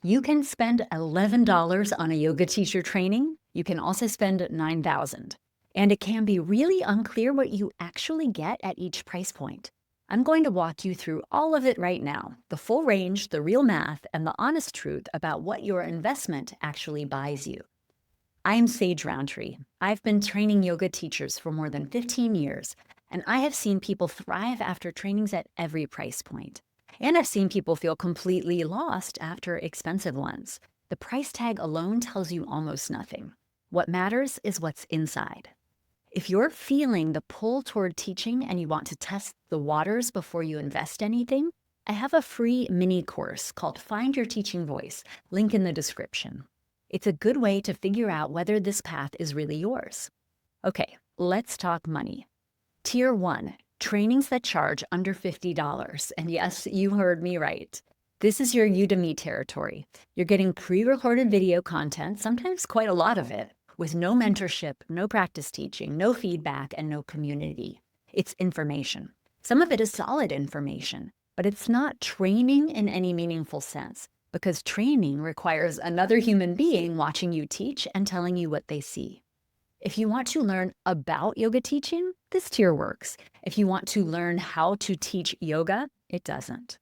You can spend $11 on a yoga teacher training. You can also spend $9,000. And it can be really unclear what you actually get at each price point. I'm going to walk you through all of it right now, the full range, the real math, and the honest truth about what your investment actually buys you. I'm Sage Rountree. I've been training yoga teachers for more than 15 years, and I have seen people thrive after trainings at every price point. And I've seen people feel completely lost after expensive ones. The price tag alone tells you almost nothing. What matters is what's inside. If you're feeling the pull toward teaching and you want to test the waters before you invest anything, I have a free mini course called Find Your Teaching Voice, link in the description. It's a good way to figure out whether this path is really yours. Okay, let's talk money. Tier 1, trainings that charge under $50. And yes, you heard me right. This is your Udemy territory. You're getting pre-recorded video content, sometimes quite a lot of it, with no mentorship, no practice teaching, no feedback, and no community. It's information. Some of it is solid information, but it's not training in any meaningful sense, because training requires another human being watching you teach and telling you what they see. If you want to learn about yoga teaching, this tier works. If you want to learn how to teach yoga, it doesn't.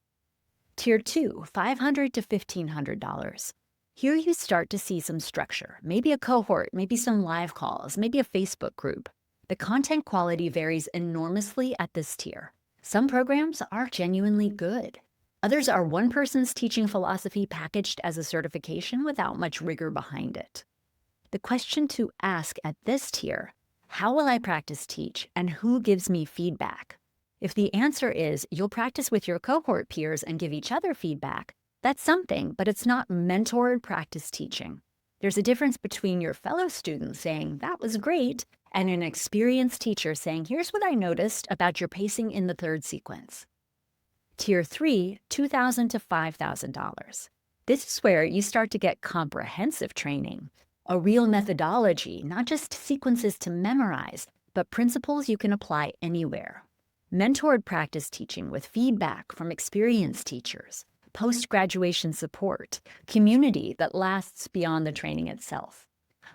Tier 2, $500 to $1,500. Here you start to see some structure, maybe a cohort, maybe some live calls, maybe a Facebook group. The content quality varies enormously at this tier. Some programs are genuinely good. Others are one person's teaching philosophy packaged as a certification without much rigor behind it. The question to ask at this tier, how will I practice teach and who gives me feedback? If the answer is you'll practice with your cohort peers and give each other feedback, that's something, but it's not mentored practice teaching. There's a difference between your fellow students saying, that was great, and an experienced teacher saying, here's what I noticed about your pacing in the third sequence. Tier 3, $2,000 to $5,000. This is where you start to get comprehensive training, a real methodology, not just sequences to memorize, but principles you can apply anywhere. Mentored practice teaching with feedback from experienced teachers, post-graduation support, community that lasts beyond the training itself.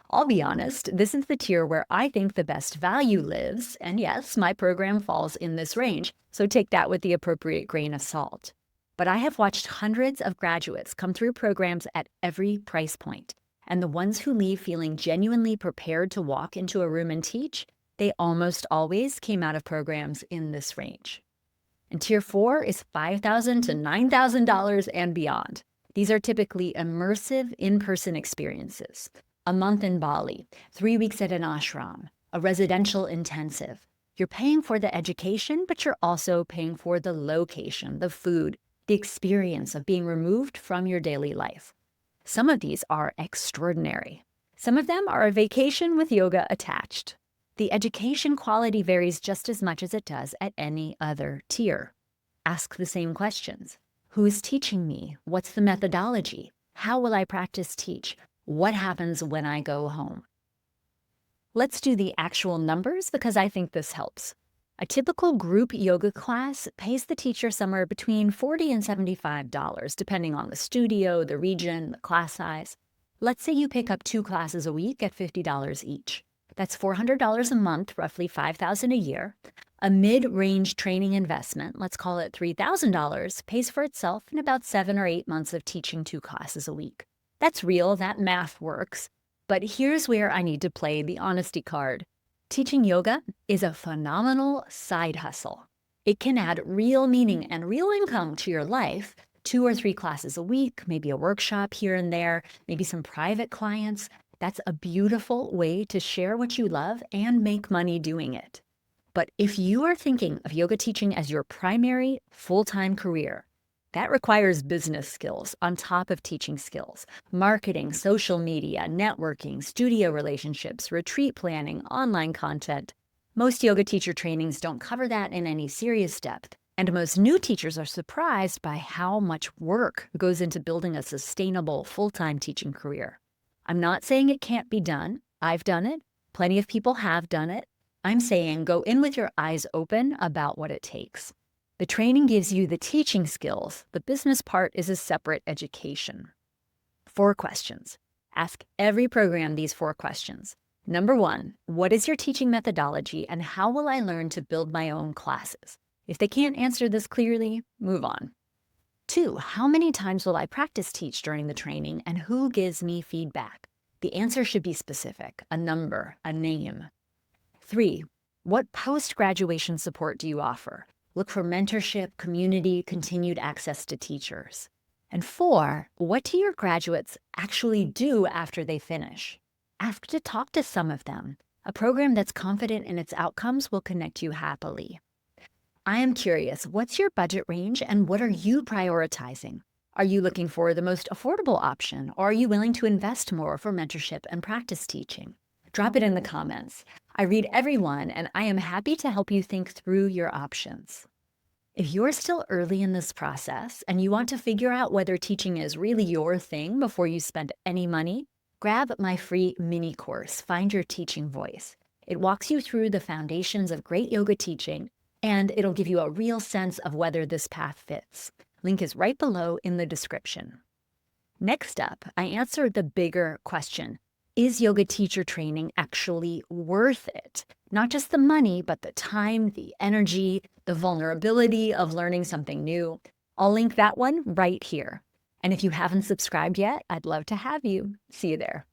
I'll be honest, this is the tier where I think the best value lives, and yes, my program falls in this range, so take that with the appropriate grain of salt. But I have watched hundreds of graduates come through programs at every price point, and the ones who leave feeling genuinely prepared to walk into a room and teach, they almost always came out of programs in this range. And Tier 4 is $5,000 to $9,000 and beyond. These are typically immersive in-person experiences. A month in Bali, 3 weeks at an ashram, a residential intensive. You're paying for the education, but you're also paying for the location, the food, the experience of being removed from your daily life. Some of these are extraordinary. Some of them are a vacation with yoga attached. The education quality varies just as much as it does at any other tier. Ask the same questions. Who is teaching me? What's the methodology? How will I practice teach? What happens when I go home? Let's do the actual numbers because I think this helps. A typical group yoga class pays the teacher somewhere between $40 and $75, depending on the studio, the region, the class size. Let's say you pick up 2 classes a week at $50 each. That's $400 a month, roughly $5,000 a year. A mid-range training investment, let's call it $3,000, pays for itself in about 7 or 8 months of teaching 2 classes a week. That's real, that math works. But here's where I need to play the honesty card. Teaching yoga is a phenomenal side hustle. It can add real meaning and real income to your life, 2 or 3 classes a week, maybe a workshop here and there, maybe some private clients. That's a beautiful way to share what you love and make money doing it. But if you are thinking of yoga teaching as your primary full-time career, that requires business skills on top of teaching skills, marketing, social media, networking, studio relationships, retreat planning, online content. Most yoga teacher trainings don't cover that in any serious depth, and most new teachers are surprised by how much work goes into building a sustainable full-time teaching career. I'm not saying it can't be done. I've done it. Plenty of people have done it. I'm saying go in with your eyes open about what it takes. The training gives you the teaching skills. The business part is a separate education. 4 questions. Ask every program these 4 questions. Number 1, what is your teaching methodology and how will I learn to build my own classes? If they can't answer this clearly, move on. 2, how many times will I practice teach during the training and who gives me feedback? The answer should be specific, a number, a name. 3, what post-graduation support do you offer? Look for mentorship, community, continued access to teachers. And 4, what do your graduates actually do after they finish? Ask to talk to some of them. A program that's confident in its outcomes will connect you happily. I am curious, what's your budget range and what are you prioritizing? Are you looking for the most affordable option or are you willing to invest more for mentorship and practice teaching? Drop it in the comments. I read everyone and I am happy to help you think through your options. If you're still early in this process and you want to figure out whether teaching is really your thing before you spend any money, grab my free mini course, Find Your Teaching Voice. It walks you through the foundations of great yoga teaching, and it'll give you a real sense of whether this path fits. Link is right below in the description. Next up, I answered the bigger question. Is yoga teacher training actually worth it? Not just the money, but the time, the energy, the vulnerability of learning something new. I'll link that one right here. And if you haven't subscribed yet, I'd love to have you. See you there.